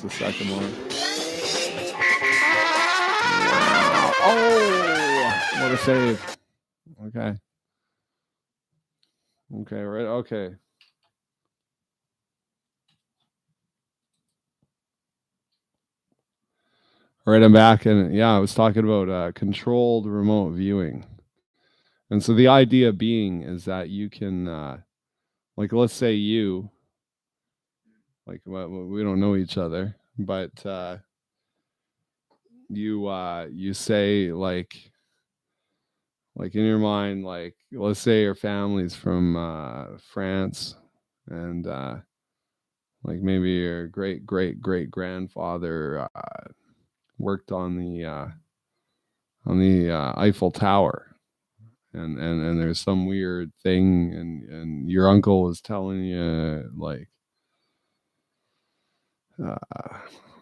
just a second more. Wow. Oh, what a save. Okay. Okay, right. Okay. All right, I'm back. And yeah, I was talking about controlled remote viewing. And so the idea being is that you can, like, let's say you, like, we don't know each other, but you say, like in your mind, like, let's say your family's from France, and like maybe your great great great grandfather worked on the Eiffel Tower, and there's some weird thing, and your uncle was telling you, like, uh,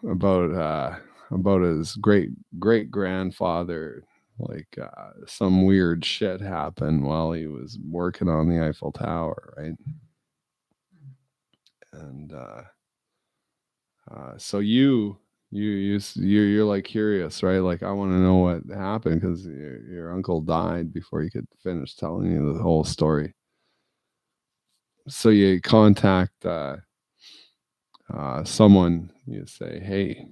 about his great great grandfather, like some weird shit happened while he was working on the Eiffel Tower, right? And so you're like curious, right? Like, I want to know what happened because your uncle died before you could finish telling you the whole story. So you contact someone. You say, "Hey,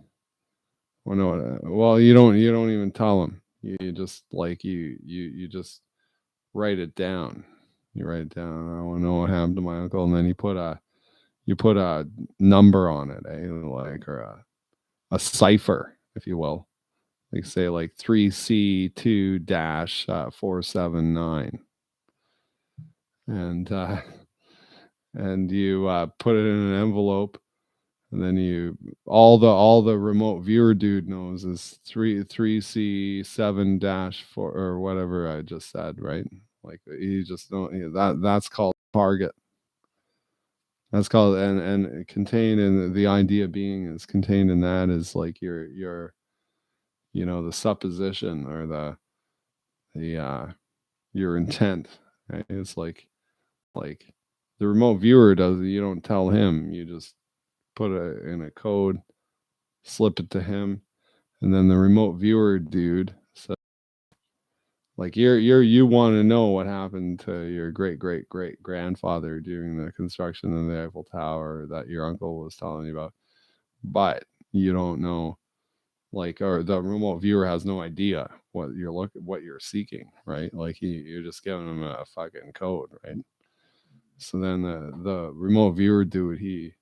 well, you don't even tell them. You just like you just write it down. You write it down. I want to know what happened to my uncle, and then you put a number on it, like, or a cipher, if you will. Like, say, like 3C2 dash 479, and you put it in an envelope, and then all the remote viewer dude knows is 3C7 dash 4 or whatever I just said, right? Like, you just don't, that's called target. That's called, and contained in the idea being is contained in that is like your the supposition, or the your intent, right? It's like the remote viewer does it. You don't tell him. You just put it in a code, slip it to him, and then the remote viewer dude. So, like, you want to know what happened to your great great great grandfather during the construction of the Eiffel Tower that your uncle was telling you about, but you don't know, like, or the remote viewer has no idea what you're seeking, right? Like, you're just giving him a fucking code, right? So then the remote viewer dude, he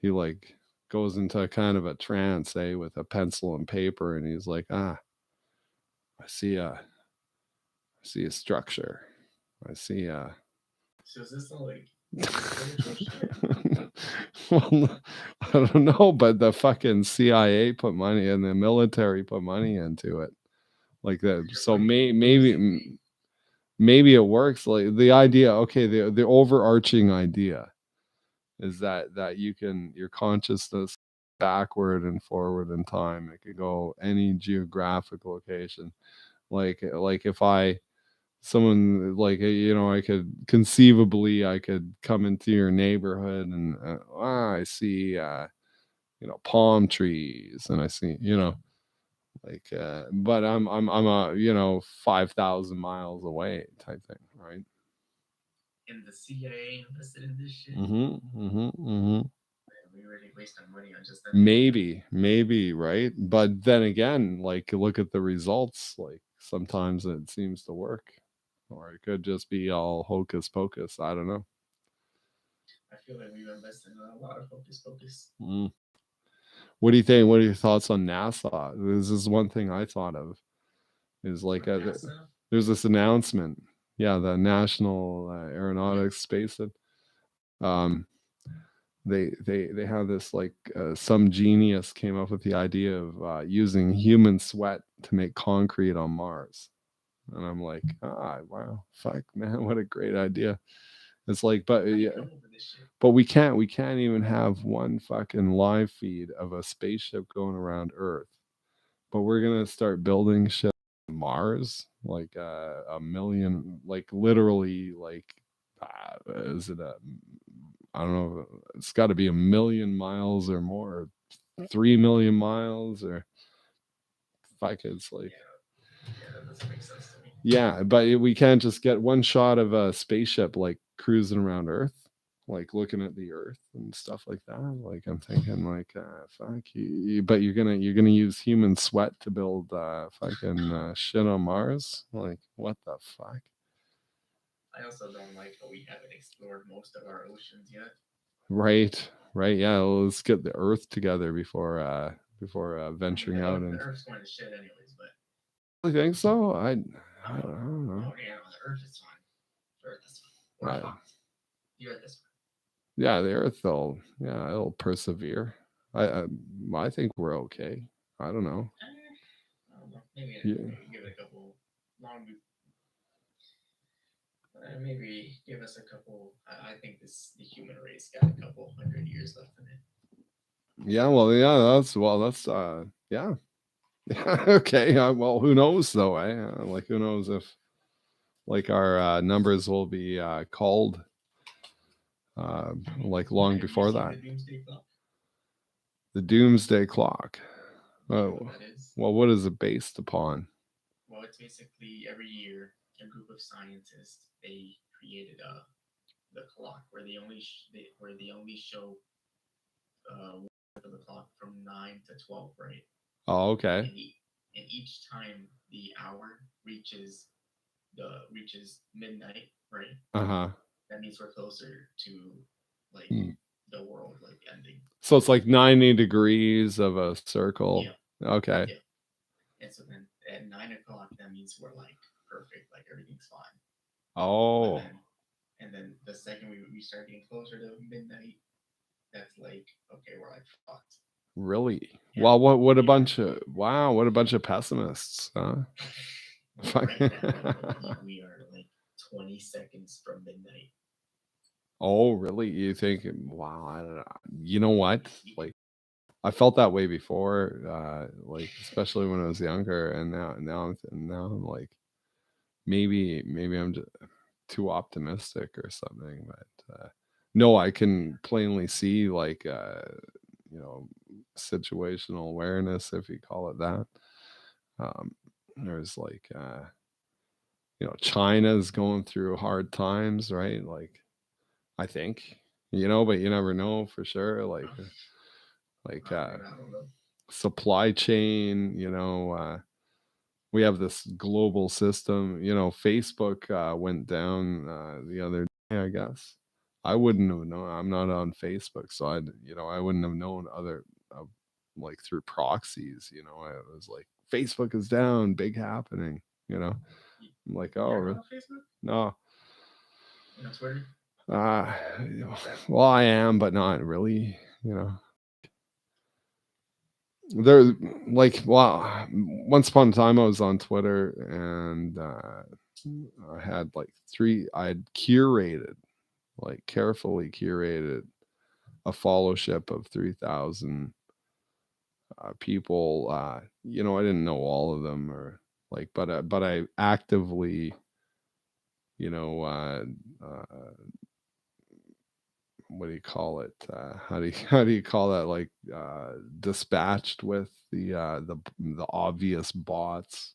like goes into kind of a trance, with a pencil and paper, and he's like, I see a structure. I see a. So is this not like Well, I don't know, but the fucking CIA put money, and the military put money into it, like that. So maybe it works. Like, the idea, okay, the overarching idea is that you can, your consciousness, backward and forward in time. It could go any geographic location. Like if someone, like, I could conceivably, I could come into your neighborhood, and I see palm trees, and I see, like, but I'm a 5,000 miles away type thing, right? and the CIA invested in this shit? We already wasted money on just that. Maybe, right? But then again, like, look at the results. Like, sometimes it seems to work, or it could just be all hocus pocus. I don't know. I feel like we've invested in a lot of hocus pocus. What do you think? What are your thoughts on NASA? This is one thing I thought of. Is like there's this announcement. Yeah, the National Aeronautics Space. Um, they have this, like, some genius came up with the idea of using human sweat to make concrete on Mars, and I'm like, wow, fuck, man, what a great idea. It's like, but yeah, but we can't even have one fucking live feed of a spaceship going around Earth, but we're gonna start building shit on Mars, like a million, like, literally, like, is it a, I don't know, it's got to be a million miles or more 3 million miles, or fuck, it's like, Yeah, that doesn't make sense to me. yeah, but we can't just get one shot of a spaceship like cruising around Earth, like looking at the Earth and stuff like that. Like I'm thinking, like, fuck you, but you're gonna use human sweat to build fucking shit on Mars. Like, what the fuck? I also don't like how we haven't explored most of our oceans yet. Right, right. Yeah, let's get the Earth together before venturing the, out. The And Earth's going to shit anyways, but I think so. I don't know. Oh yeah, the Earth is fine. The Earth is fine. We're Right. fine. The Earth is fine. Yeah, the Earth, it'll persevere. I think we're okay. I don't know. I don't know. Maybe give it a couple long. Maybe give us a couple. I think the human race got a couple 100 years left in it. Yeah, well, yeah, that's yeah. Okay. Well, who knows though? Like, who knows if like our numbers will be called like long before that. The Doomsday Clock. Oh, well, what is it based upon? Well, it's basically every year a group of scientists, they created the clock where they only show the clock from 9 to 12, right? Oh, okay. And each time the hour reaches midnight, right? That means we're closer to like the world like ending. So it's like 90 degrees of a circle. Yeah. Okay. Yeah. And so then at 9 o'clock, that means we're like perfect, like everything's fine. Oh. And then the second we start getting closer to midnight, that's like, okay, we're like fucked. Really? Yeah. Well, what a bunch of pessimists, huh? Right now, we are like 20 seconds from midnight. Oh, really? You think? Wow, I don't know. You know what? Like, I felt that way before, like especially when I was younger, and now I'm like, maybe I'm just too optimistic or something. But no, I can plainly see like situational awareness, if you call it that. There's like China's going through hard times, right? Like, I think, but you never know for sure. Like supply chain, we have this global system. Facebook went down the other day, I guess. I wouldn't have known. I'm not on Facebook, so I wouldn't have known other like through proxies. I was like, Facebook is down, big happening. I'm like, oh, really? No. You're on Twitter? Well, I am, but not really. There, like, well, once upon a time I was on Twitter, and I had like I'd carefully curated a followship of 3,000 people. I didn't know all of them, or like, but I actively, what do you call it? How do you call that? Like, dispatched with the obvious bots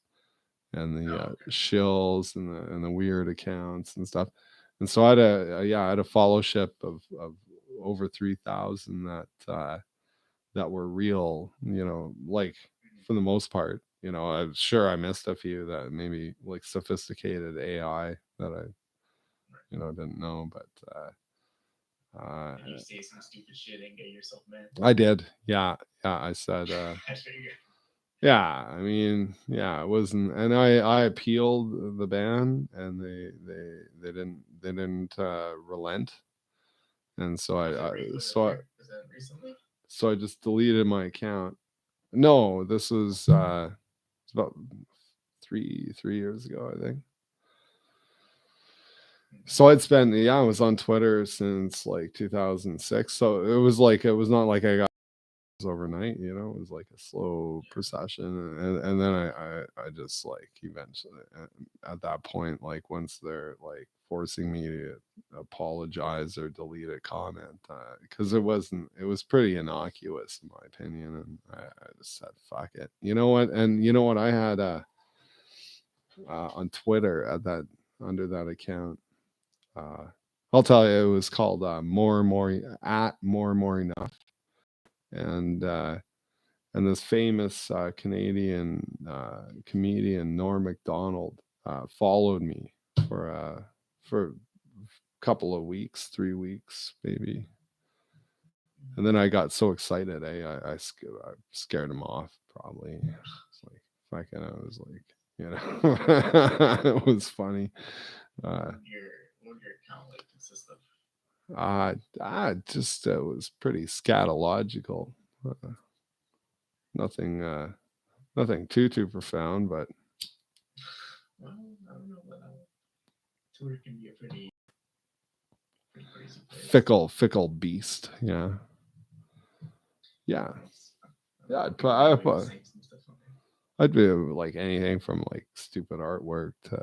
and the shills and the weird accounts and stuff. And so I had a fellowship of over 3,000 that were real. Like, for the most part. I'm sure I missed a few that maybe like sophisticated AI that I didn't know, but. And you say some stupid shit and get yourself mad. I did. Yeah. I said, yeah, I mean, yeah, it wasn't, and I appealed the ban, and they didn't relent. And so was that recently? So I just deleted my account. No, this was it's about 3 years ago, I think. So I was on Twitter since like 2006. So it was not like I got overnight. It was like a slow procession, and then I just like eventually at that point, like once they're like forcing me to apologize or delete a comment because it was pretty innocuous in my opinion, and I just said fuck it. You know what? And you know what? I had on Twitter under that account. I'll tell you, it was called more and more at more and more enough, and this famous Canadian comedian Norm Macdonald followed me for a couple of weeks, 3 weeks maybe, and then I got so excited, I scared him off. Probably, it's like fucking. I was like, you know, it was funny. What would your account like consist of? Just it was pretty scatological. Nothing too profound, but Well, I don't know, but Twitter can be a pretty crazy place. fickle beast. Yeah. I'd be like anything from like stupid artwork to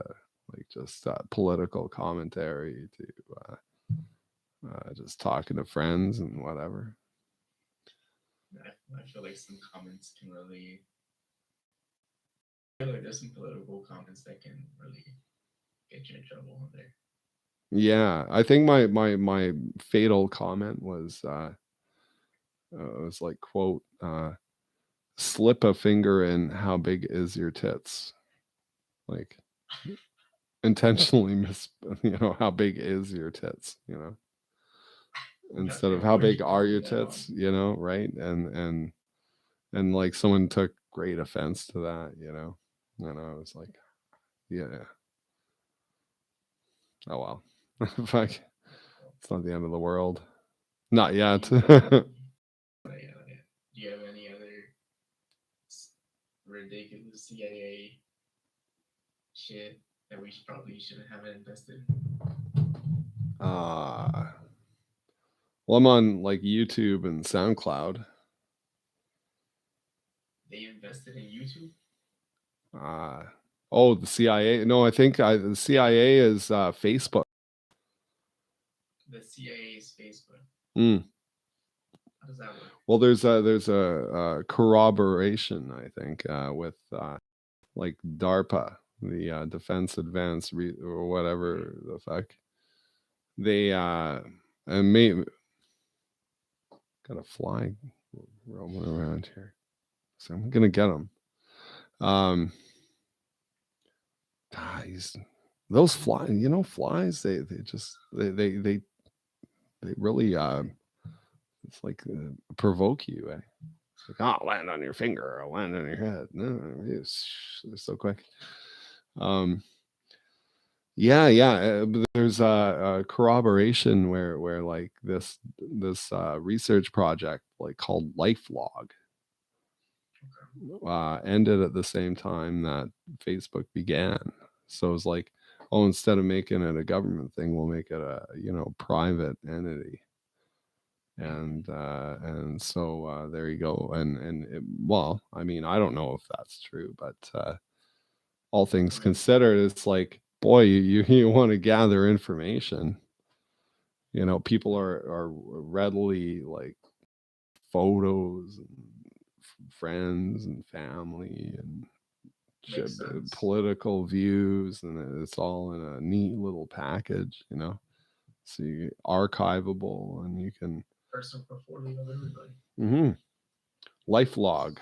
like just political commentary to just talking to friends and whatever. I feel like some comments can really. I feel like there's some political comments that can really get you in trouble on there. Yeah, I think my fatal comment was like, quote, slip a finger in, how big is your tits? Like intentionally how big is your tits, instead of how big are your tits, right? And like someone took great offense to that, and I was like, yeah, oh well. Fuck, it's not the end of the world, not yet. Do you have any other ridiculous CIA shit that we probably shouldn't have invested in? Well, I'm on like YouTube and SoundCloud. They invested in YouTube? Oh, the CIA. No, I think the CIA is Facebook. The CIA is Facebook. How does that work? Well, there's a corroboration, I think, with like DARPA, the Defense Advanced or whatever the fuck. They and got a fly roaming around here, so I'm gonna get him. Those flies, flies. They really it's like provoke you. It's like, I'll land on your finger, I'll land on your head. No, they're so quick. Yeah. There's a corroboration where like this research project like called LifeLog ended at the same time that Facebook began. So it's like, oh, instead of making it a government thing, we'll make it a private entity. And so there you go. Well, I mean, I don't know if that's true, but all things considered, it's like, boy, you want to gather information. People are readily like photos and friends and family and political views, and it's all in a neat little package, so you archivable, and you can personal portfolio of everybody. LifeLog.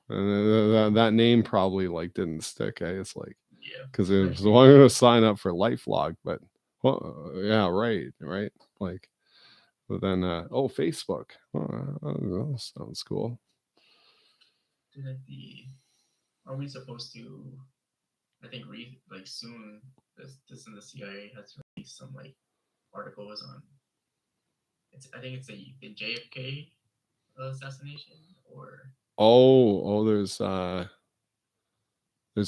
That name probably like didn't stick. It's like, yeah, because it was I'm going to sign up for LifeLog, but yeah, right, like, but then Facebook. That sounds cool. Are we supposed to? I think like soon. This in the CIA has released some like articles on. I think it's the JFK assassination, or there's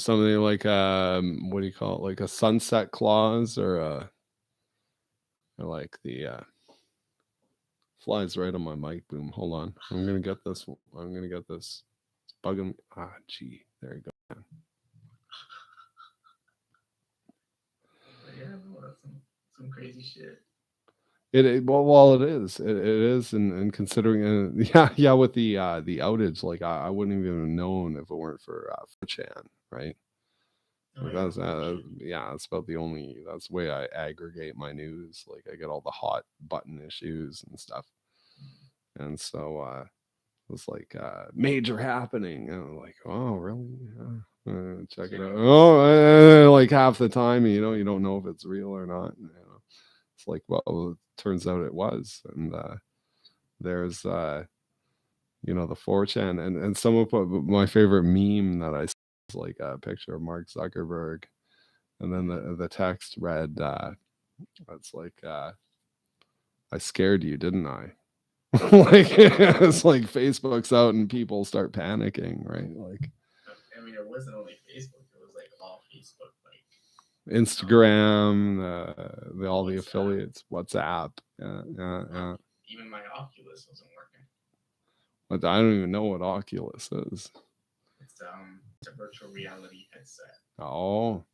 something like what do you call it, like a sunset clause, or like the flies right on my mic boom. Hold on, I'm gonna get this. It's bugging. Gee, there you go. Yeah, no, some crazy shit. Well, it is. It is, and considering, yeah, with the outage, like I wouldn't even have known if it weren't for 4chan, right? Oh, Like yeah, that's for sure. yeah, that's about the only that's the way I aggregate my news. Like I get all the hot button issues and stuff, Mhm. and so it's like major happening, and I'm like, oh really? Yeah. Check it You out. know, Oh, like half the time, you don't know if it's real or not. It's like, well, it turns out it was, and there's the 4chan, and someone put my favorite meme that I saw is like a picture of Mark Zuckerberg, and then the text read, it's like, I scared you, didn't I? Like it's like Facebook's out and people start panicking, right? Like I mean, it wasn't only Facebook; it was like all Facebook, like Instagram, all the WhatsApp. affiliates, WhatsApp, yeah. Even my Oculus wasn't working. But I don't even know what Oculus is. It's a virtual reality headset, Oh,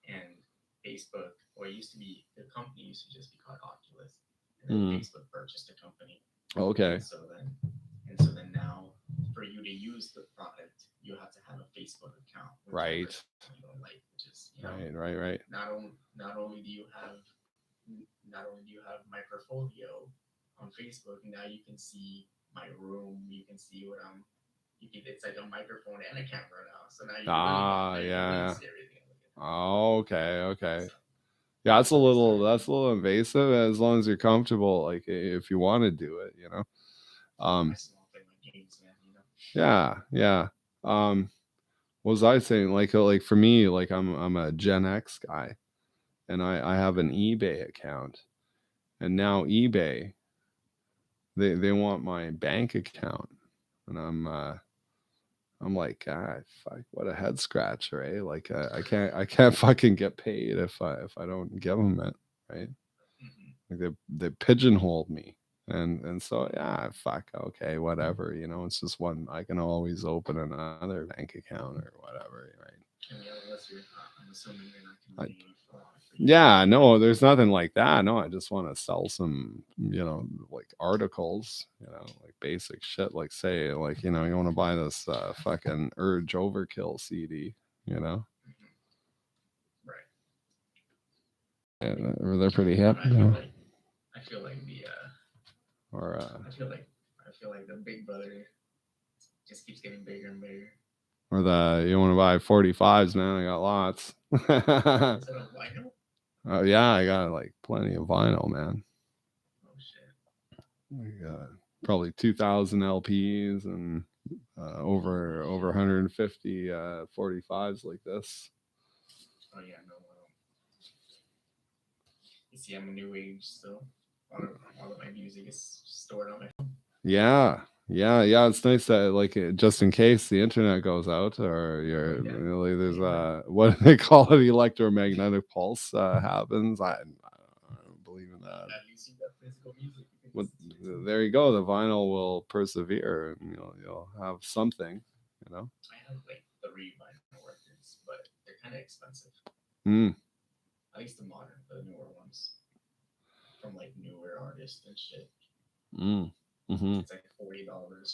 and Facebook, or it used to be, the company used to just be called Oculus, and then Facebook purchased the company. okay. And so then now, for you to use the product, you have to have a Facebook account. Right. Like, which is, Right. Not only do you have my portfolio on Facebook, now you can see my room. You can see what I'm. It's like a microphone and a camera now. So now you yeah. see everything. Oh, okay. Yeah, that's a little invasive. As long as you're comfortable, like if you want to do it, I still want to play my games, man. Yeah. What was I saying? Like for me, like I'm a Gen X guy, and I have an eBay account, and now eBay they want my bank account, and I'm like, fuck, what a head scratcher, eh? Like I can't fucking get paid if I don't give them it, right? Mm-hmm. Like they pigeonholed me, and so yeah, fuck, okay, whatever, it's just one. I can always open another bank account or whatever, right? Unless I'm assuming you're not committing any fraud. Yeah, no, there's nothing like that. No, I just want to sell some, like articles, like basic shit. Like say, like you want to buy this fucking Urge Overkill CD, Mm-hmm. Right. Yeah, they're pretty hip. I feel like I feel like the Big Brother just keeps getting bigger and bigger. Or you want to buy 45s, man? I got lots. Is that a vinyl? Oh yeah, I got like plenty of vinyl, man. Oh shit. I got probably 2,000 LPs and over 150 45s like this. Oh yeah, no. You see, I'm a new age still. All of my music is stored on my phone. Yeah. It's nice that like just in case the internet goes out or there's what do they call it, electromagnetic pulse happens. I don't believe in that. At least you got physical music. There you go. The vinyl will persevere, and you'll have something. I have like 3 vinyl records, but they're kind of expensive. At least the newer ones, from like newer artists and shit. It's like $40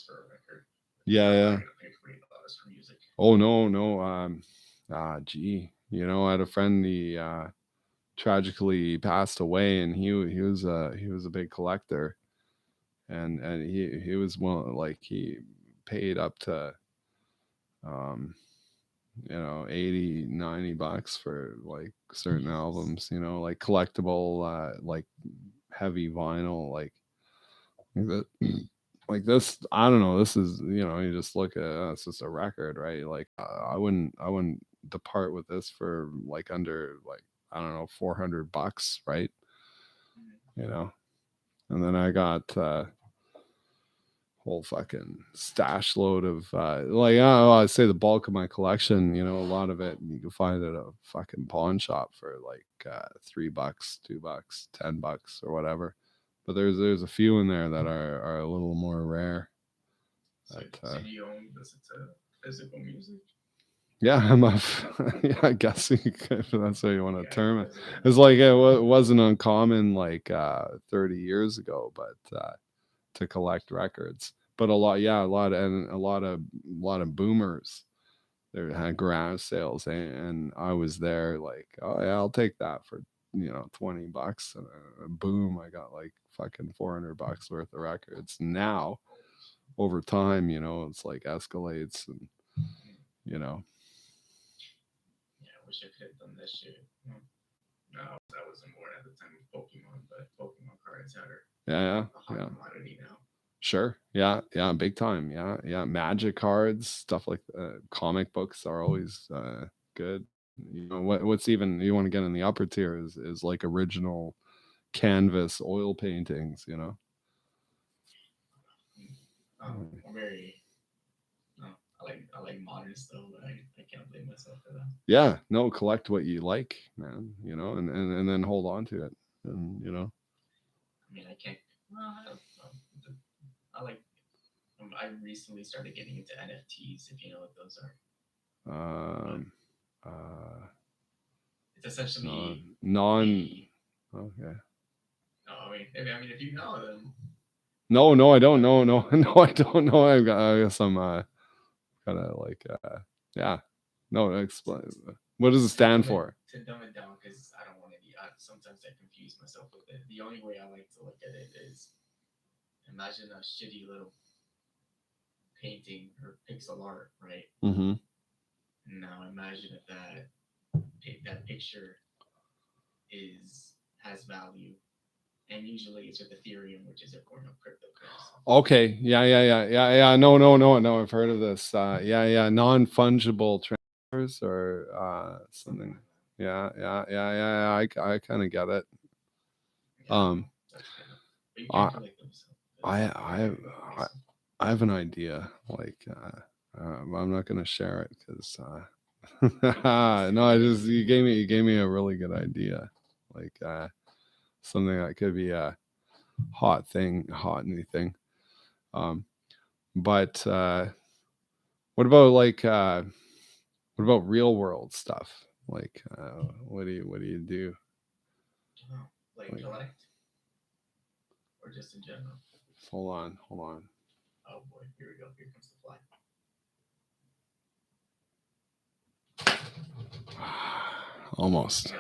for a record. Yeah. I'm not gonna pay $40 for music. Oh no. Gee, I had a friend. He tragically passed away, and he was a big collector, and he was one, like he paid up to 80, $90 for like certain albums, like collectible, like heavy vinyl, like that. Like this, I don't know. This is, you just look at it's just a record, right? Like I wouldn't depart with this for like under, like, I don't know, $400, right? And then I got whole fucking stash load of like I'd say the bulk of my collection, a lot of it you can find at a fucking pawn shop for like $3, $2, $10 or whatever. But there's a few in there that are a little more rare. So do you only listen to physical music? Yeah, I'm a yeah, I guess you could, if that's how you want to Yeah, term it. that's what It's like it wasn't uncommon like 30 years ago, but to collect records. But a lot, yeah, a lot of boomers there had garage sales, and I was there like, oh yeah, I'll take that for $20, and boom, I got like fucking $400 worth of records. Now over time, it's like escalates, and you know, Yeah, I wish I could have done this shit. No, I wasn't born at the time of Pokemon, but Pokemon cards are yeah, a hot yeah. commodity now. Sure. Yeah. Yeah. Big time. Yeah. Yeah. Magic cards, stuff like comic books are always good. What's even you want to get in the upper tier is like original canvas oil paintings. I'm very. No, I like modern stuff, but I can't blame myself for that. Yeah. No, collect what you like, man. And then hold on to it. And. I mean, I can't. Well, I like. I recently started getting into NFTs, if you know what those are. Um. Uh. It's essentially Non. a. Okay. No, I mean, if you know them. No, I don't know. No, no, I don't know. I guess I'm kind of like yeah. No, explain. What does it stand for? To dumb it down, because I don't want to be. Sometimes I confuse myself with it. The only way I like to look at it is imagine a shitty little painting or pixel art, right? Mm-hmm. Now imagine if that picture has value, and usually it's with Ethereum, which is a form of cryptocurrency. Okay. Yeah. No. I've heard of this. Yeah. Non-fungible transfers or something. Yeah. I kind of get it. Yeah, that's kind of. But you can't collect them. So I have an idea. Like, I'm not gonna share it because no, you gave me a really good idea. Like, something that could be a hot new thing. But what about what about real world stuff? Like, what do you do? Like collect, or just in general. Hold on. Oh boy, here we go. Here comes the fly. Almost.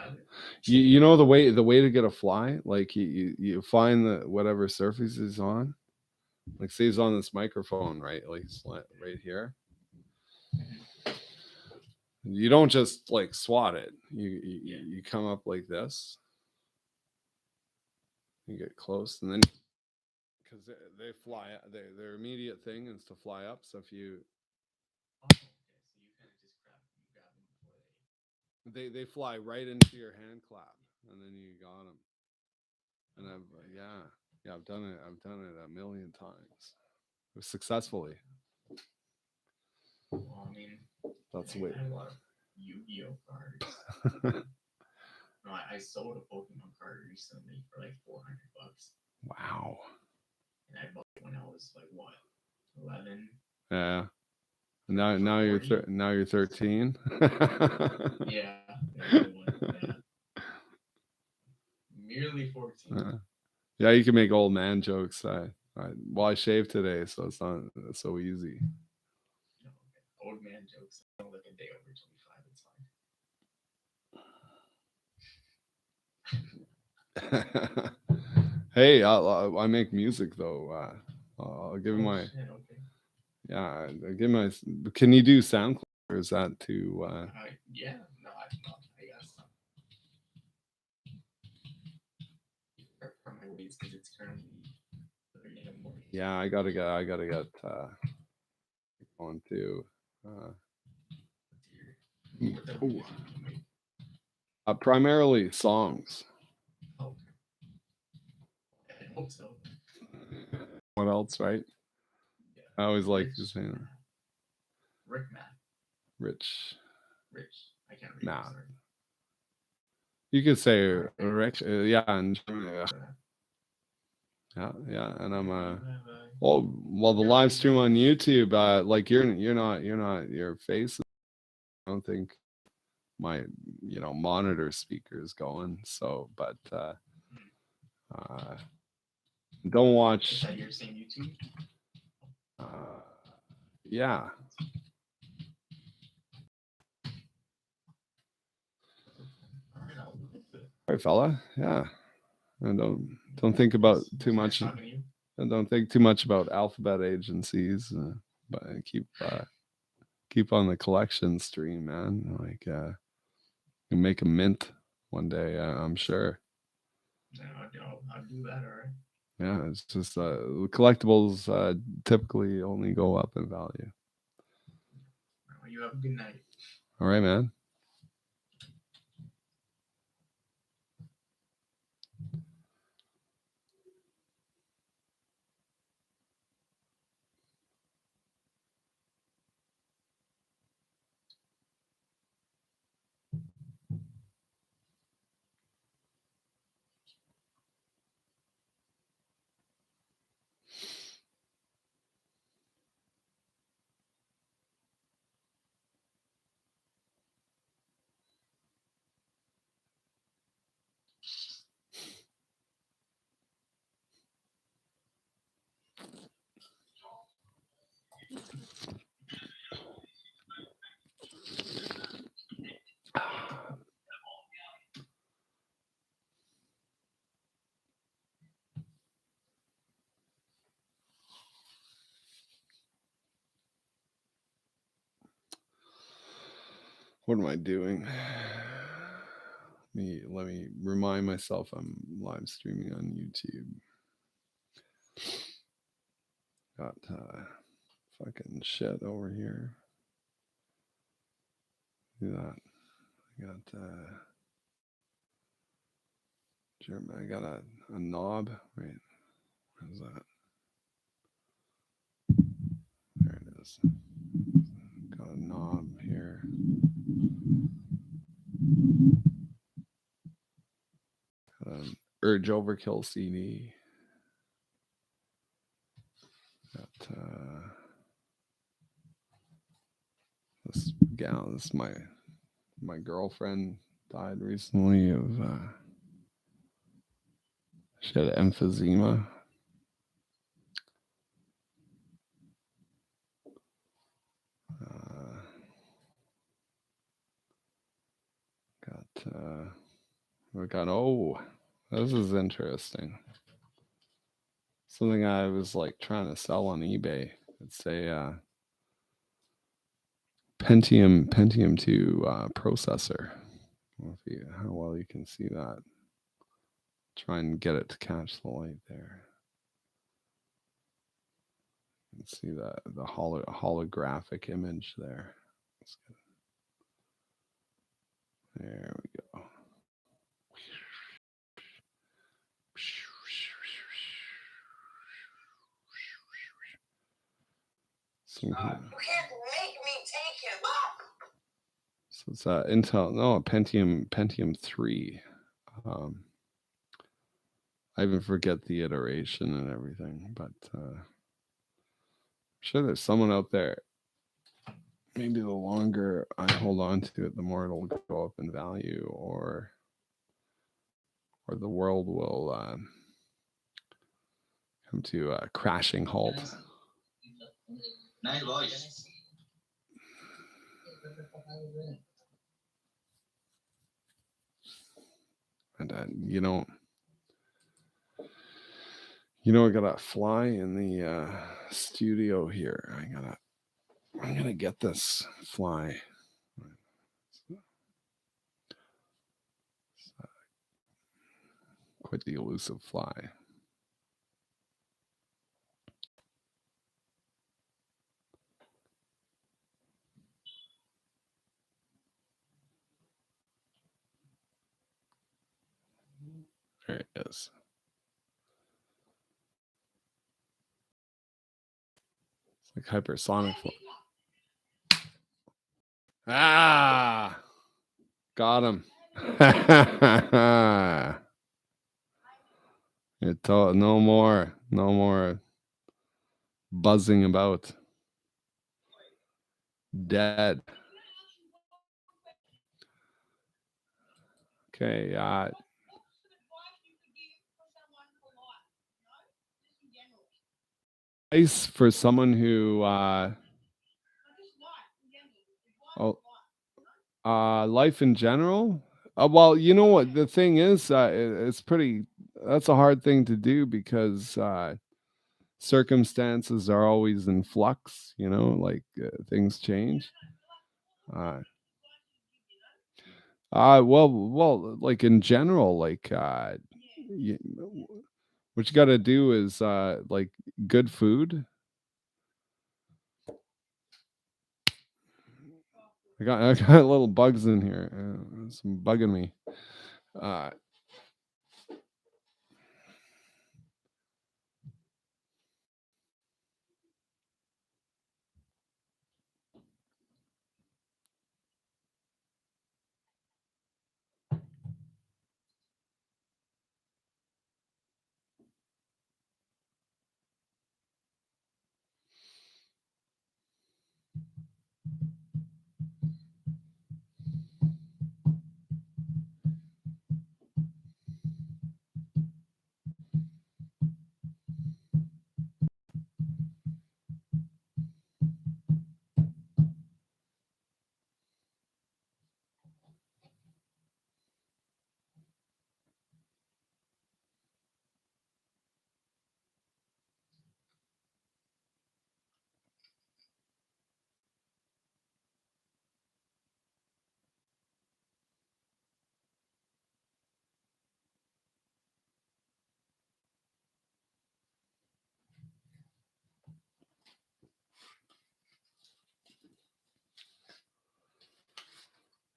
You know the way to get a fly, like you find the whatever surface is on, like say it's on this microphone, right? Like right here. You don't just like swat it. You come up like this. You get close, and then because they fly, their immediate thing is to fly up. So if you Okay, so you kind of just grab them before they fly right into your hand clap, and then you got them. And I've done it. I've done it a million times successfully. Well, I mean, That's I way. had a lot of Yu-Gi-Oh cards. No, I sold a Pokemon card recently for like $400. Wow. And I bought it when I was like what, 11? Yeah. Now you're 13. Yeah. Merely 14. Yeah, you can make old man jokes. Well, I shaved today, so it's not so easy. No, old man jokes. I don't look a day over 25. It's fine. Hey, I make music though. I'll give him my. Shit, okay. Yeah, I'll give my. Can you do SoundCloud, or is that too? Yeah, no, I guess. From my ways because it's currently. Yeah, I gotta get on too. Primarily songs. Oh, I hope so. What else, right? Yeah. I always like saying Rick Matt. Rich. I can't read. Nah. You could say Rich. Yeah, and yeah, and I'm well the live stream on YouTube. Like you're not your face don't think my monitor speaker is going. So, but don't Is watch. that your same YouTube? Yeah. All right, fella. Yeah. And don't think about too much. Talking to you. And don't think too much about alphabet agencies. But keep on the collection stream, man. Like you make a mint one day. I'm sure. No, I'll do that. All right. Yeah, it's just collectibles typically only go up in value. Well, you have a good night. All right, man. What am I doing? Let me remind myself I'm live streaming on YouTube. Got fucking shit over here. Do that. I got Jeremy. I got a knob. Wait, where's that? There it is. Got a knob here. Got an Urge Overkill CD. Got this gal. This is my girlfriend died recently of she had emphysema. Oh, this is interesting. Something I was like trying to sell on eBay. It's a Pentium 2 processor. How well you can see that. Try and get it to catch the light there. You can see the holographic image there. There we go. You can't make me take him up. So it's Intel, no, Pentium 3. I even forget the iteration and everything, but I'm sure there's someone out there. Maybe the longer I hold on to it, the more it'll go up in value, or the world will come to a crashing halt. Nice voice. And I got a fly in the studio here. I'm gonna get this fly. Quite the elusive fly. There it is. It's like hypersonic fly. Ah, got him. No more buzzing about. Dead. Okay. Advice for someone who life in general. Well, you know what the thing is, it's pretty. That's a hard thing to do because circumstances are always in flux. You know, like things change. Well, like in general, like you, what you got to do is like good food. I got little bugs in here. Some bugging me.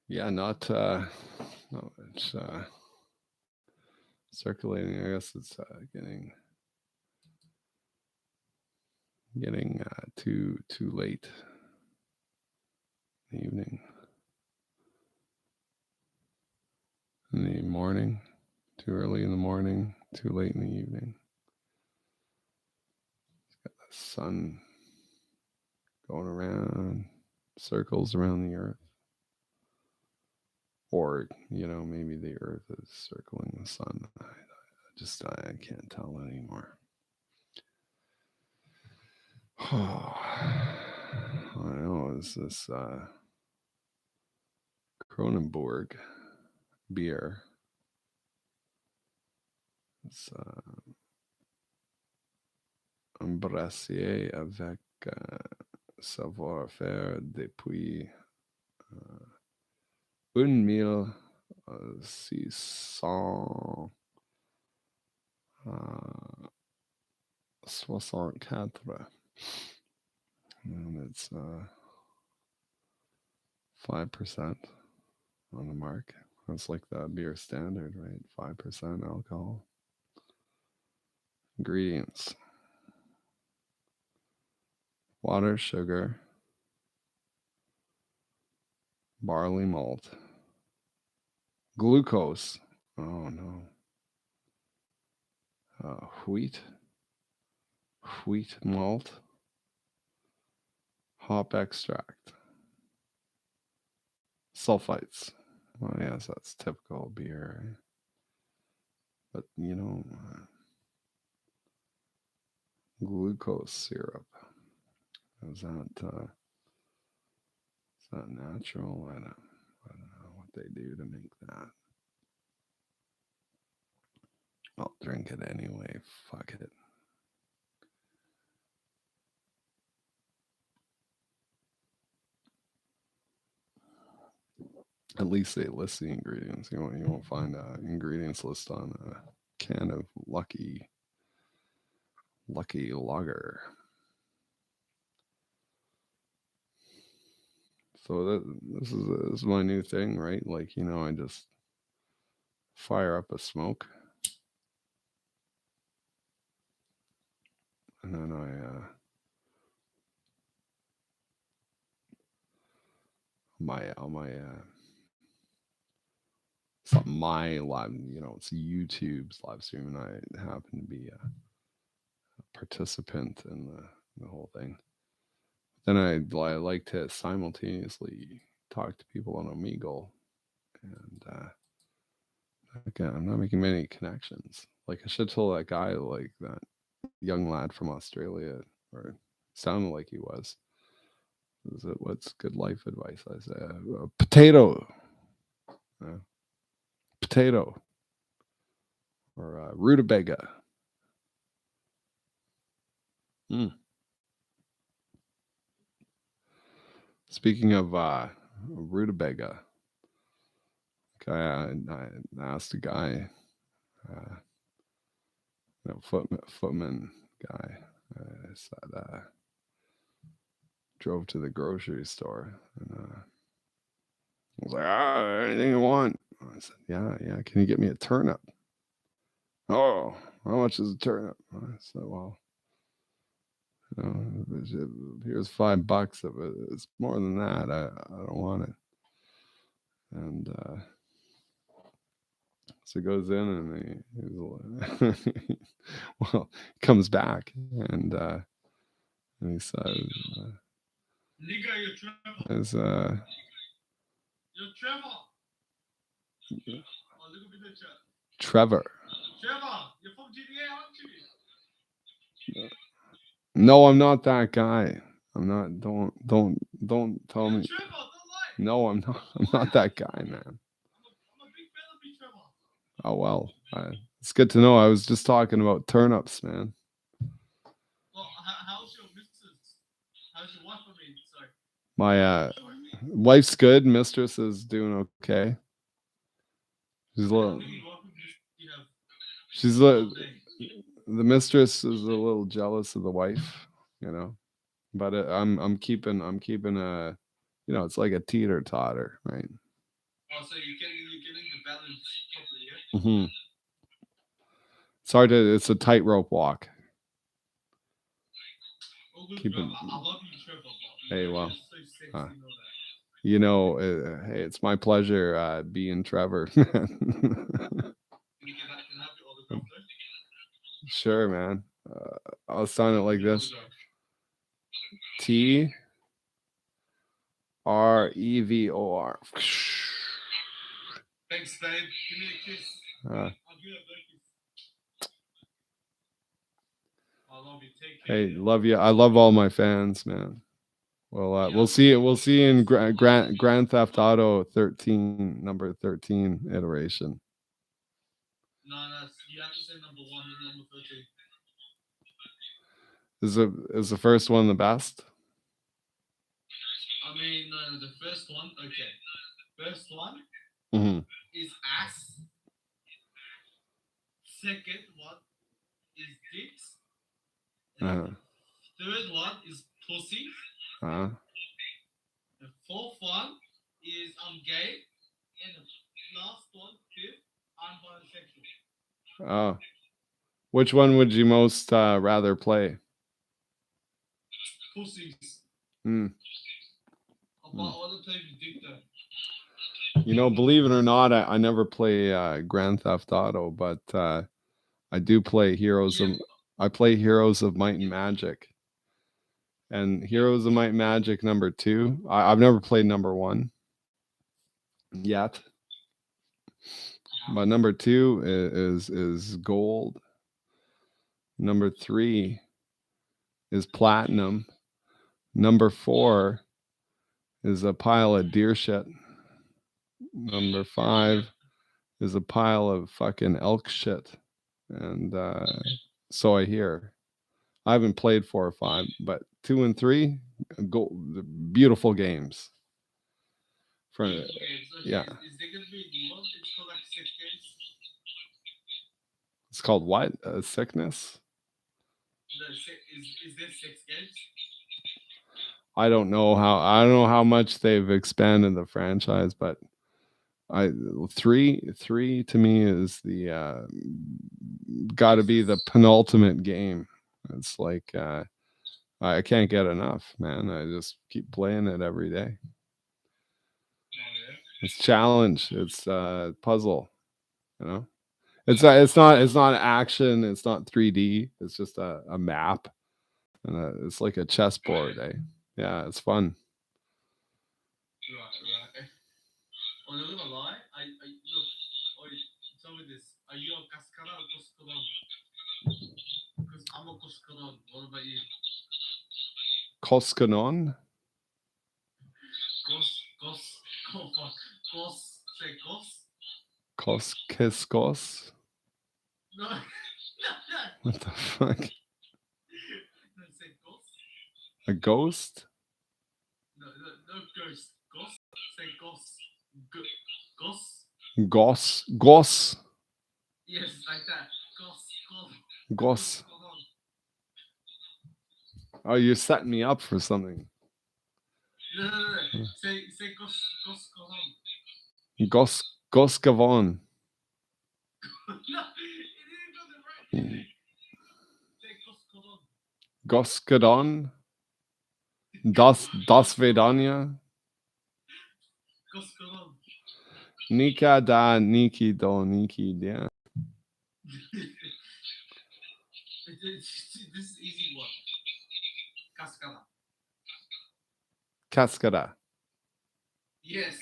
Yeah, not it's circulating. I guess it's getting too late in the evening, in the morning, too early in the morning, too late in the evening. It's got the sun going around circles around the earth, or maybe the earth is circling the sun. I can't tell anymore. I know, is this Kronenbourg beer? It's embrassé avec savoir-faire depuis 1664. And it's 5% on the mark. That's like the beer standard, right? 5% alcohol. Ingredients: water, sugar, barley malt, glucose. Oh no. Wheat malt, hop extract, sulfites. Well, yes, that's typical beer, right? But glucose syrup. Is that natural? I don't know what they do to make that. I'll drink it anyway. Fuck it. At least they list the ingredients. You won't find an ingredients list on a can of Lucky Lager. So this is my new thing, right? Like, I just fire up a smoke, and then it's not my live, it's YouTube's live stream, and I happen to be a participant in the whole thing. Then I like to simultaneously talk to people on Omegle, and Okay, I'm not making many connections. Like I should tell that guy, like that young lad from Australia, or sounded like he was. Is it what's good life advice? I say potato, potato, or rutabaga. Speaking of rutabaga, okay, I asked a guy, footman guy. I said, drove to the grocery store, and I was like, anything you want? I said, yeah. Can you get me a turnip? Oh, how much is a turnip? I said, well, here's $5. If it's more than that, I don't want it. And so he goes in, and he's well, comes back, and he says, Nigga, you're Trevor. You're Trevor. Oh, look at the picture. Trevor. Trevor, you're from GTA, aren't you? No, I'm not that guy. I'm not. Don't tell me. Trevor, don't lie. No, I'm not. I'm not that guy, man. I'm a big fan of you, Trevor. Oh well, it's good to know. I was just talking about turnips, man. Well, how's your missus? How's your wife? I mean, sorry. My wife's good. Mistress is doing okay. She's a little. She's the mistress is a little jealous of the wife, But I'm keeping a, it's like a teeter totter, right? Oh, so you're getting the balance properly, yeah? Mm-hmm. It's hard to. It's a tightrope walk. Oh, good, Trevor. I love you, Trevor. Hey, well, so sexy, you know that. Hey, it's my pleasure being Trevor. Sure, man. I'll sign it like this. TREVOR. Thanks, babe. Give me a kiss. I'll give you a kiss. I love you. Take care. Hey, love you. I love all my fans, man. Well, we'll see. We'll see you in Grand Theft Auto 13, number 13 iteration. No, you have to say number 1 and number 13. Is the first one the best? I mean, the first one. Okay, first one is ass. Second one is dicks. And third one is pussy. The fourth one is I'm gay, and the last one, fifth, I'm bisexual. Oh, which one would you most rather play? Pussies. But I want to play with dick though. Believe it or not, I never play Grand Theft Auto, but I do play Heroes of. I play Heroes of Might and Magic. And Heroes of Might and Magic number 2. I've never played number 1 yet. But number 2 is gold. Number 3 is platinum. Number 4 is a pile of deer shit. Number 5 is a pile of fucking elk shit. And so I hear. I haven't played 4 or 5, but 2 and 3, beautiful games. Yeah. Is there gonna be a new one? It's called like Sick Games. It's called what? Sickness? Is there 6 games? I don't know how much they've expanded the franchise, but three to me is the got to be the penultimate game. It's like I can't get enough, man. I just keep playing it every day. It's challenge. It's puzzle. It's not action. It's not 3D. It's just a map, and it's like a chessboard. Yeah, it's fun. Right. I'm not gonna lie. Look. Tell Are you a Cascara or Coscaron? Because I'm a Coscaron. What about you? Koskanon? Oh fuck. Say Cos? Koskiskos? No. No. What the fuck? No, say Cos. A ghost? No, ghost. Gos. Say Gos. Gos. Gos? Yes, like that. Gos. Gos. Oh, you're setting me up for something. No. Say Coscaron. Goskavon. No, you didn't got it right. Say Coscaron. Goskadon? Das Vedanya? Coscaron. Nika da Niki do Niki da. This is easy one. Cascada. Cascada. Yes.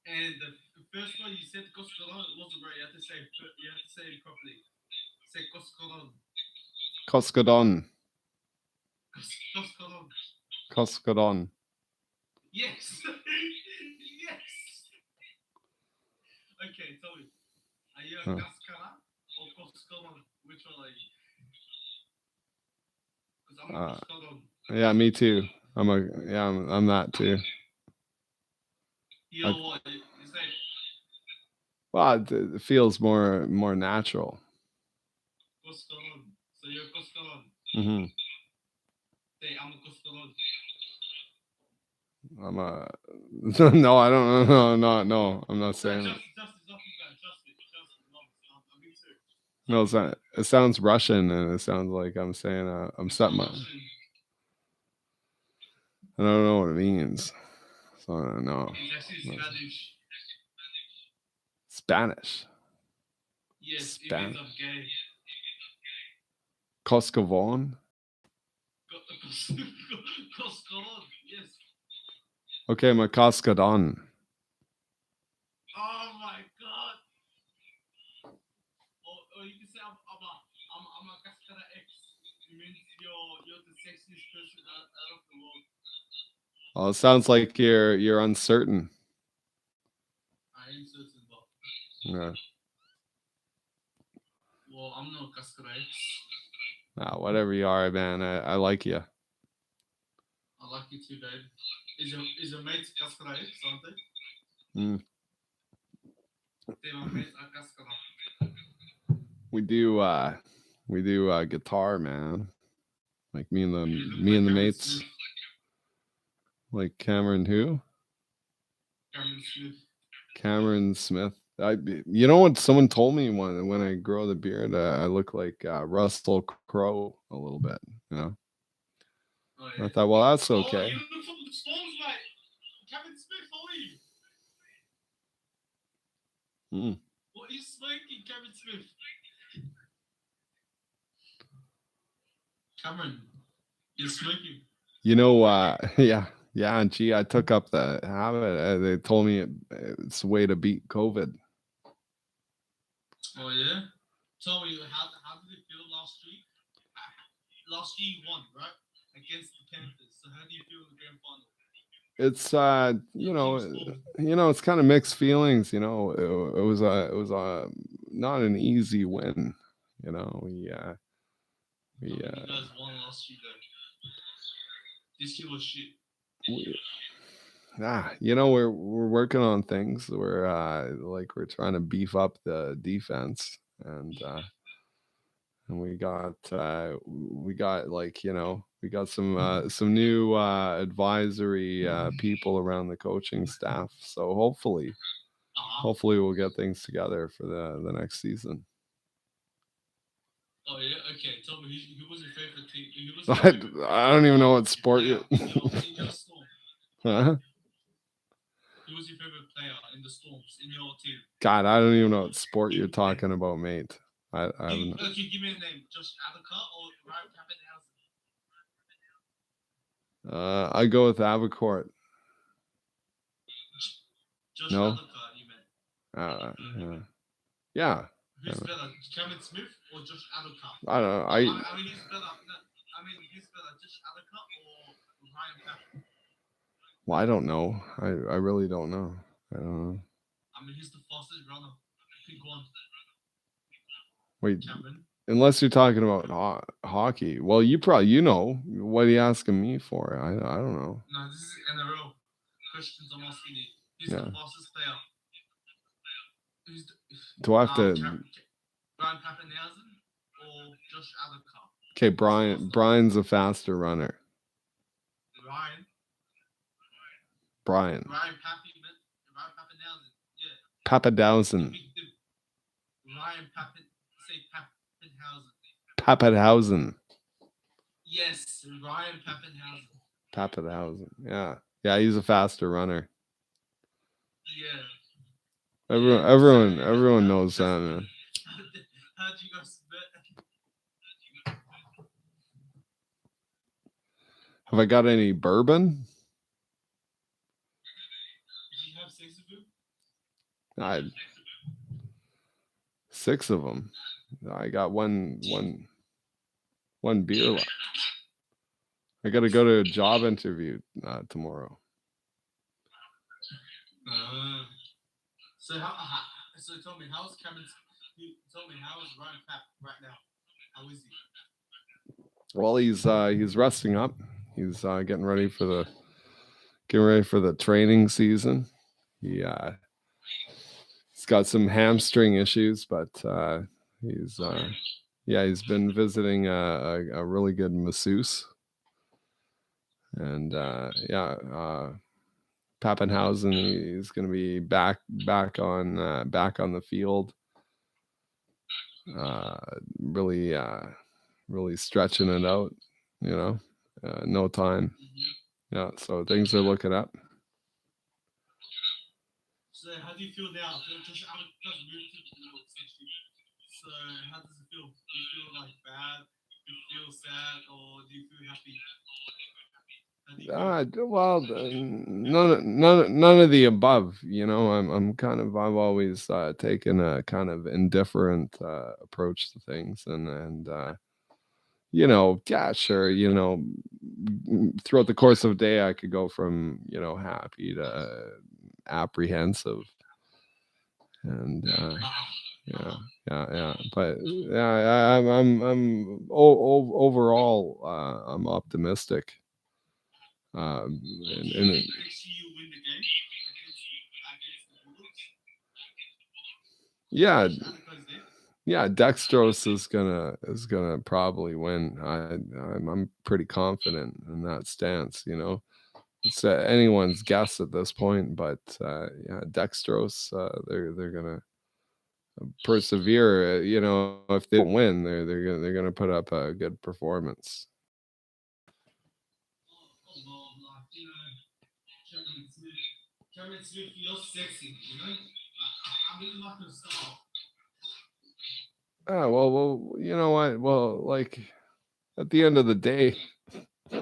And the first one you said Coscaron wasn't right. You have to say it properly. Say Coscaron. Koskadon. Coscaron. Koskadon. Yes. Yes. Okay, tell me. Are you a Huh. Cascara or Coscaron? Which one are you? Because I'm a Coscaron. Yeah, me too. I'm that too. You know what? You say Well, it feels more natural. Coscaron. So you're a Coscaron. Mm-hmm. Say I'm a Coscaron. I'm a no. I don't know. No, I'm not saying it. Just it. I'm being serious. No, it's not. It sounds Russian, and it sounds like I'm saying I'm setting my. I don't know what it means. So no. It's actually Spanish. Spanish. Yes, it means I'm gay. Koskavon. Coscaron. Yes. Okay, my Koskadon. Oh my god. Or you can say I'm a Cascara X. It means you're the sexiest person out of the world. Oh, it sounds like you're uncertain. I am certain, but Yeah. well, I'm no Cascara X. Whatever you are, man. I like you. I like you too, babe. Is your mate Cascara X, aren't they? Mm. They're my mates are Cascara. We do guitar, man. Like me and the Cameron mates. Smith. Like Cameron who? Cameron Smith. Cameron Smith. You know what? Someone told me when I grow the beard, I look like Russell Crowe a little bit. You know. Oh, yeah. I thought, well, that's Oh, okay. you look from the Storms, mate. Cameron Smith, how are you? Mm. What are you smoking, Cameron Smith? Cameron, you're smoking. You know, yeah. Gee, I took up the habit. They told me it's a way to beat COVID. Oh yeah. Tell me, how did it feel last week? Last year you won, right, against the Panthers. So how do you feel in the grand final? It's it's kind of mixed feelings. You know, it was not an easy win. You know, You guys won last year though. This year was shit. We're working on things. We're trying to beef up the defense, and we got some new advisory people around the coaching staff. So hopefully we'll get things together for the next season. Oh yeah, okay. Tell me, who was your favorite team? I don't even know what sport you. in your Storm. Huh? Who was your favorite player in the Storms in your team? God, I don't even know what sport you're talking about, mate. I haven't. Okay, give me a name. Josh Adaka or Ryan Pappenhausen? I go with Avicourt. Josh No. Adaka, you meant? Yeah. Who's better, Cameron Smith or Josh Adokar? I don't know. I mean, who's better? Who's better, Josh Adokar or Ryan Pappen? Well, I don't know. I really don't know. I don't know. I mean, who's the fastest runner? Pick one. Wait, Cameron. unless you're talking about hockey. Well, you know. What are you asking me for? I don't know. No, this is NRL. Questions I'm asking you. Who's Yeah. the fastest player? Who's the, Do I have to? Ryan Pappenhausen or Josh Adokar? Okay, Brian's a faster runner. Ryan Brian. Pappenhausen. Yeah. Papadausen. Ryan Pappenhausen. Papadhausen. Yes, Ryan Pappenhausen. Papadhausen. Yeah, he's a faster runner. Yeah. Everyone knows that, man. How'd you guys bet? Have I got any bourbon? Did you have 6 of them? I had 6 of them. I got one beer left. I got to go to a job interview tomorrow. So tell me, how is Ryan Papp right now? How is he? Well, he's resting up. He's getting ready for the training season. He's got some hamstring issues, but he's been visiting a really good masseuse, and Pappenhausen, he's going to be back on the field. Really stretching it out, no time. Yeah, so things are looking up. So how do you feel now? Josh Adokar moved to the York City. So how does it feel? Do you feel like bad? Do you feel sad, or do you feel happy? Well, none of the above. I've always taken a kind of indifferent approach to things, and sure, throughout the course of a day, I could go from happy to apprehensive, and but I'm overall I'm optimistic. And you win the game against the Bulldogs? Yeah, Dextrose is gonna probably win. I'm pretty confident in that stance. It's anyone's guess at this point, but Dextrose, they're gonna persevere. If they don't win, they're gonna put up a good performance. Cameron Smith, you're sexy, I really like your style. Well, you know what? Well, like at the end of the day, at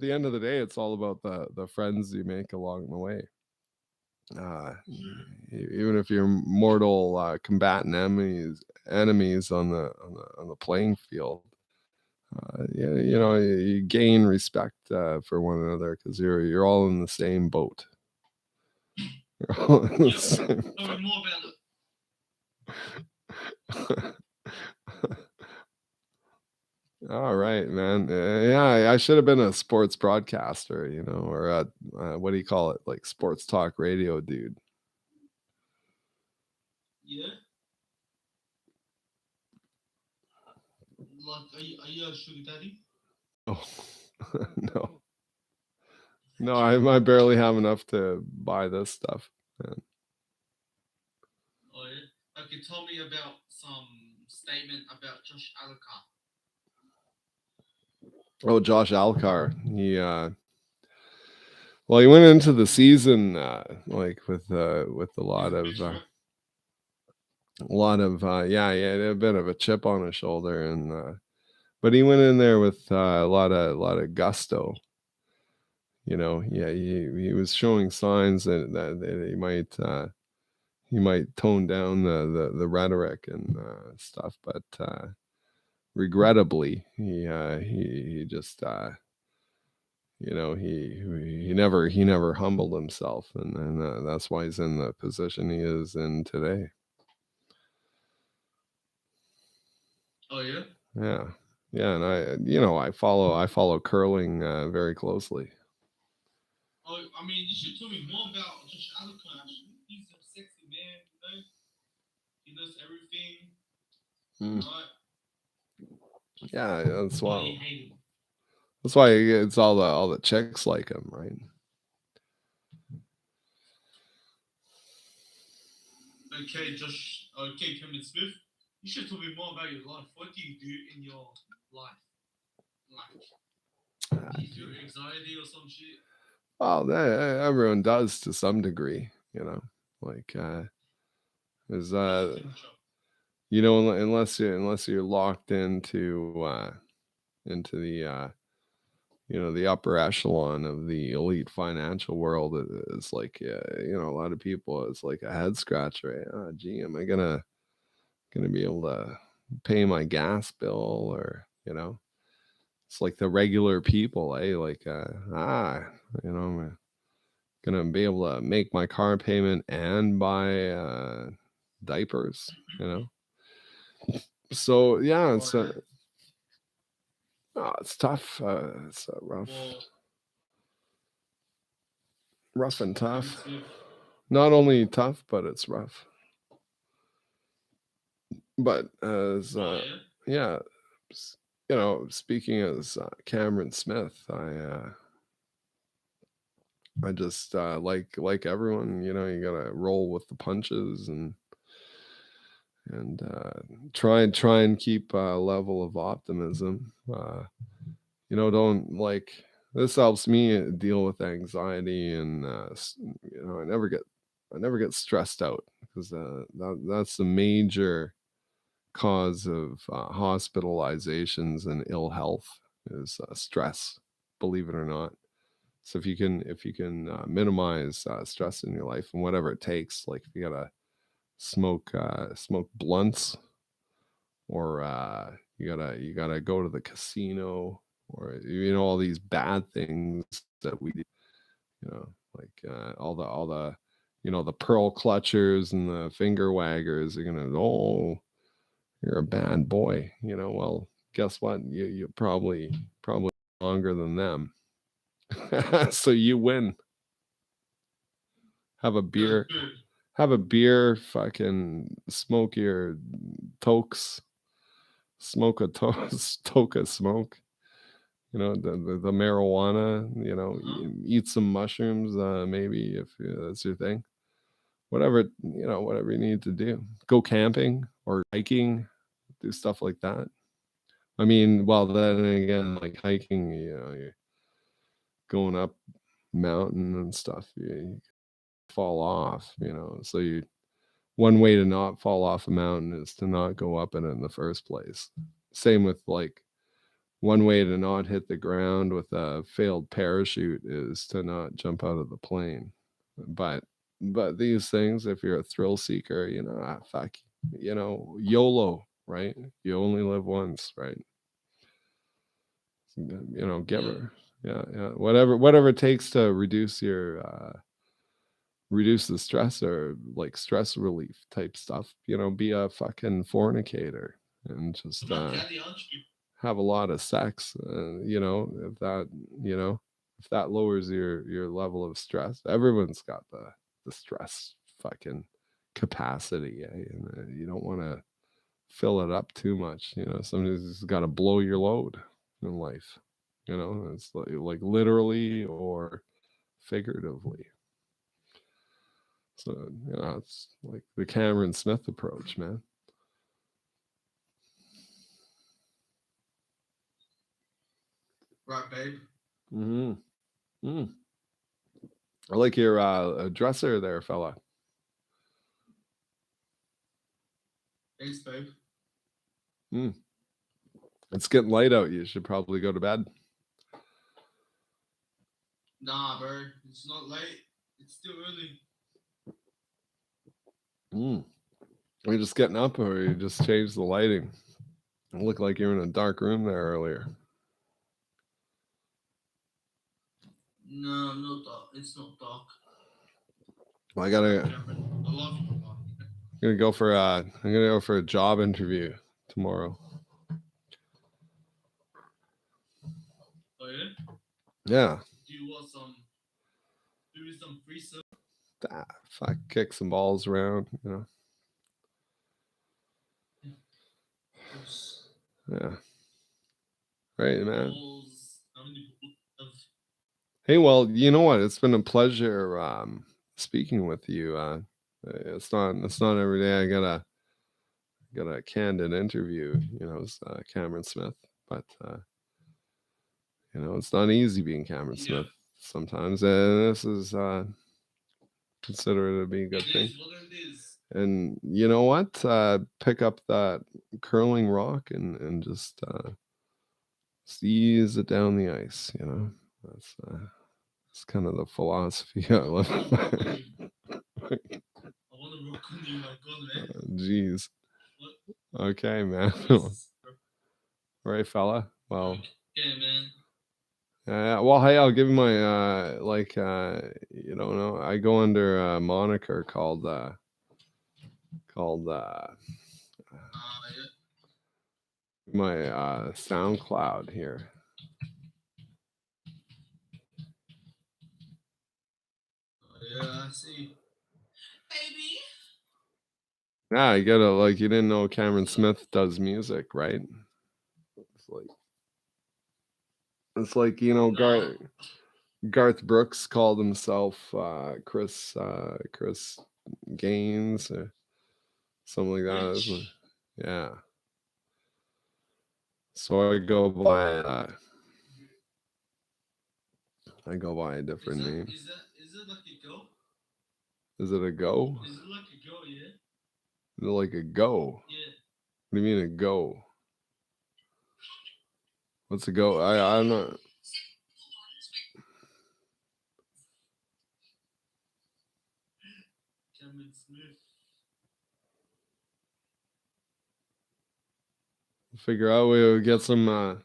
the end of the day, it's all about the friends you make along the way. Even if you're mortal combatant enemies on the playing field, you gain respect for one another because you're all in the same boat. You're all in the same boat. More about it. All right, man. I should have been a sports broadcaster, or what do you call it? Like sports talk radio dude. Yeah. Like, are you a sugar daddy? Oh, no. I barely have enough to buy this stuff. Man. Oh yeah. Okay, tell me about some statement about Josh Adokar. Oh, Josh Adokar. He went into the season with a lot of he had a bit of a chip on his shoulder, and but he went in there with a lot of gusto. yeah, he was showing signs that he might tone down the rhetoric and stuff, but regrettably, he just he never humbled himself, and that's why he's in the position he is in today. Oh yeah. Yeah, and I follow curling very closely. Oh, I mean, you should tell me more about Josh Allen. He's a sexy man, He knows everything. Right? Yeah, that's Why why. you hate him? That's why it's all the chicks like him, right? Okay, Kevin Smith, you should tell me more about your life. What do you do in your life? Like, do you feel anxiety or some shit? Well, everyone does to some degree, like is unless you're locked into the the upper echelon of the elite financial world, it's like a lot of people, it's like a head scratcher. Oh, gee, am I gonna be able to pay my gas bill, or it's like the regular people, like I'm gonna be able to make my car payment and buy diapers, so yeah, it's tough. It's rough. Well, rough and Kevin tough. Smith, Not only tough, but it's rough. But as yeah, speaking as Cameron Smith, I just like everyone, you gotta roll with the punches and try and keep a level of optimism. Don't like this helps me deal with anxiety, and I never get stressed out, because that's the major cause of hospitalizations and ill health is stress, believe it or not. So if you can minimize stress in your life, and whatever it takes, like if you gotta smoke blunts, or you gotta go to the casino, or all these bad things that we do, like all the the pearl clutchers and the finger waggers are gonna, oh, you're a bad boy, well, guess what, you probably longer than them. So you win. Have a beer, fucking smoke your tokes, smoke a toke smoke, the marijuana, eat some mushrooms, maybe, if that's your thing. Whatever you need to do. Go camping or hiking, do stuff like that. I mean, well, then again, like hiking, you're going up mountain and stuff, you fall off, so one way to not fall off a mountain is to not go up it in the first place. Same with, like, one way to not hit the ground with a failed parachute is to not jump out of the plane. But these things, if you're a thrill seeker, fuck, YOLO, right? You only live once, right? Get yeah, whatever it takes to reduce the stress, or like stress relief type stuff, be a fucking fornicator and just have a lot of sex, if that lowers your level of stress. Everyone's got the stress fucking capacity, and you don't want to fill it up too much. Sometimes it's got to blow your load in life. It's like literally or figuratively. So it's like the Cameron Smith approach, man. Right, babe. I like your dresser there, fella. Thanks, babe. It's getting light out. You should probably go to bed. Nah, bro. It's not late. It's still early. Are you just getting up, or you just changed the lighting? It looked like you were in a dark room there earlier. No, not dark. It's not dark. Well, I gotta. Cameron, I love you, Mark. I'm gonna go for a job interview tomorrow. Oh yeah. Yeah. Do you want some? Do some free stuff? If I kick some balls around, Yeah. Right, man. Balls. How many balls have? Hey, well, you know what? It's been a pleasure speaking with you. It's not every day I get a candid interview. It's Cameron Smith, but it's not easy being Cameron Smith sometimes, and this is consider it to be a good thing. It is what it is. And you know what? Pick up that curling rock and just ease it down the ice. That's kind of the philosophy I live by. I want to rock on you, my God, man. Jeez. What? Okay, man. Right, fella. Well. Okay, man. Well, hey, I'll give you my you don't know. I go under a moniker called my SoundCloud here. Yeah, I see. Baby. Yeah, you gotta you didn't know Cameron Smith does music, right? It's like Garth Brooks called himself Chris Gaines or something like that, isn't it? Yeah. So I go by a different name. Is it like a go? Is it a go? Is it like a go? Yeah. Is it like a go? Yeah. What do you mean a go? What's a go? I'm not. Cameron Smith. Figure out we'll get some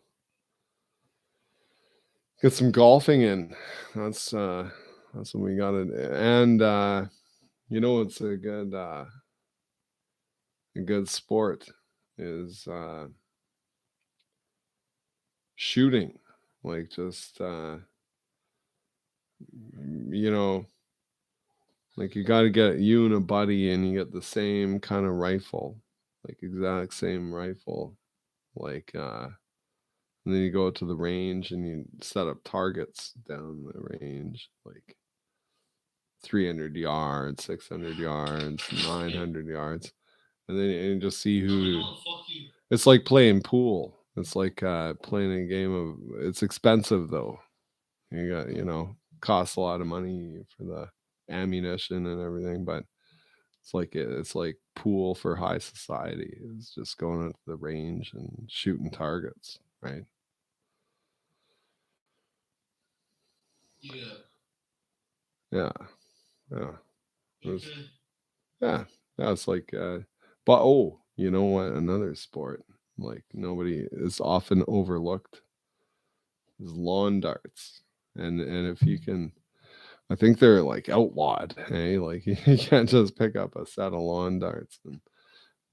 golfing in. That's what we got to. And it's a good sport is shooting, like just like you got to get you and a buddy and you get the same kind of rifle, like exact same rifle, and then you go to the range and you set up targets down the range, like 300 yards, 600 yards, 900 yards. And then you just see who. It's like playing pool. It's like playing a game of. It's expensive though. You got costs a lot of money for the ammunition and everything, but it's like pool for high society. It's just going into the range and shooting targets, right? Yeah. Yeah. It's like but you know what, another sport like nobody is often overlooked is lawn darts. And if you can, I think they're like outlawed, hey, like you can't just pick up a set of lawn darts.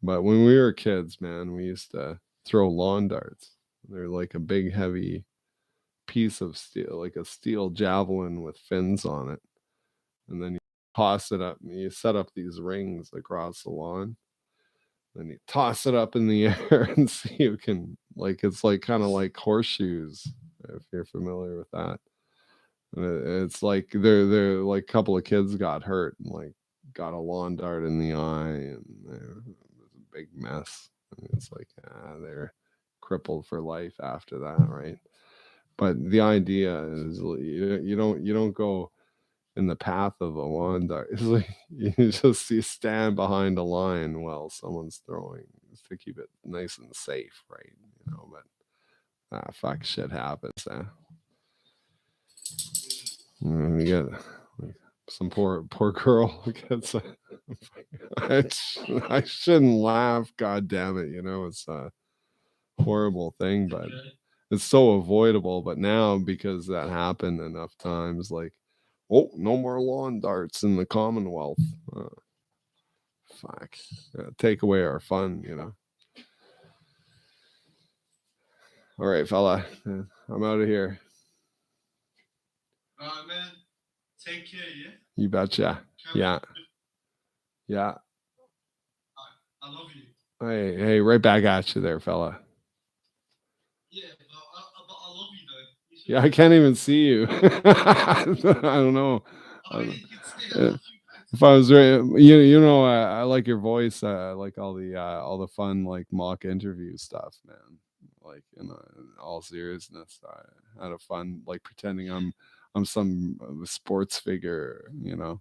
But when we were kids, man, we used to throw lawn darts. They're like a big heavy piece of steel, like a steel javelin with fins on it, and then you toss it up and you set up these rings across the lawn, then you toss it up in the air and see who can, it's like kind of like horseshoes, if you're familiar with that. And it's like they're like a couple of kids got hurt and like got a lawn dart in the eye, and it was a big mess. And it's like they're crippled for life after that, right? But the idea is you don't go in the path of a lawn dart. It's like you stand behind a line while someone's throwing to keep it nice and safe, right? But fuck, shit happens. You get like, some poor girl gets I shouldn't laugh, god damn it, it's a horrible thing, but Okay. it's so avoidable. But now, because that happened enough times, like, oh, no more lawn darts in the Commonwealth. Fuck. Take away our fun, All right, fella. I'm out of here. Alright, man. Take care, yeah? You betcha. Yeah. Yeah. I love you. Hey, right back at you there, fella. Yeah, but I love you though. You should- Yeah, I can't even see you. I don't know. Oh, you can say I Yeah. love you back. If I was I like your voice. I like all the fun like mock interview stuff, man. Like in all seriousness, I had a fun like pretending I'm some sports figure, Yeah,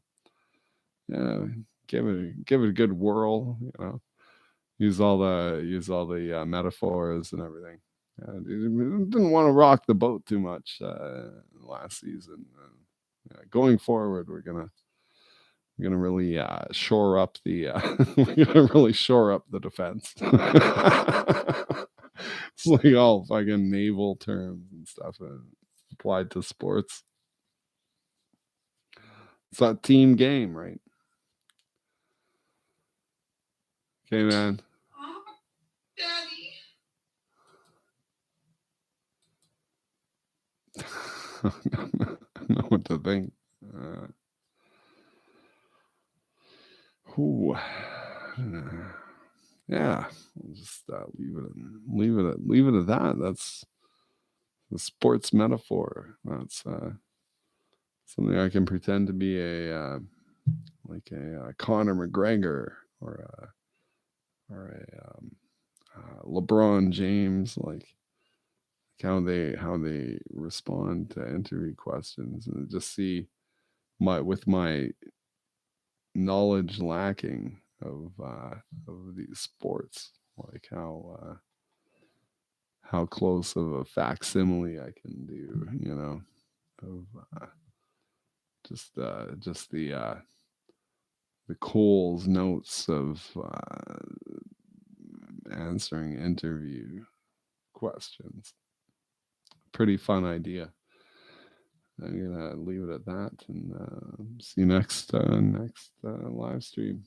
give it a good whirl, Use all the metaphors and everything. Didn't want to rock the boat too much last season. Going forward, we're gonna really shore up the we're gonna really shore up the defense. It's like all fucking naval terms and stuff applied to sports. It's a team game, right? Okay, man. Daddy. I don't know what to think. Ooh. Yeah, we'll just leave it at that. That's the sports metaphor. That's something I can pretend to be a Conor McGregor or a LeBron James, like how they respond to interview questions, and just see my knowledge lacking of these sports, like how close of a facsimile I can do, of just the Cole's notes of answering interview questions. Pretty fun idea. I'm gonna leave it at that, and see you next live stream.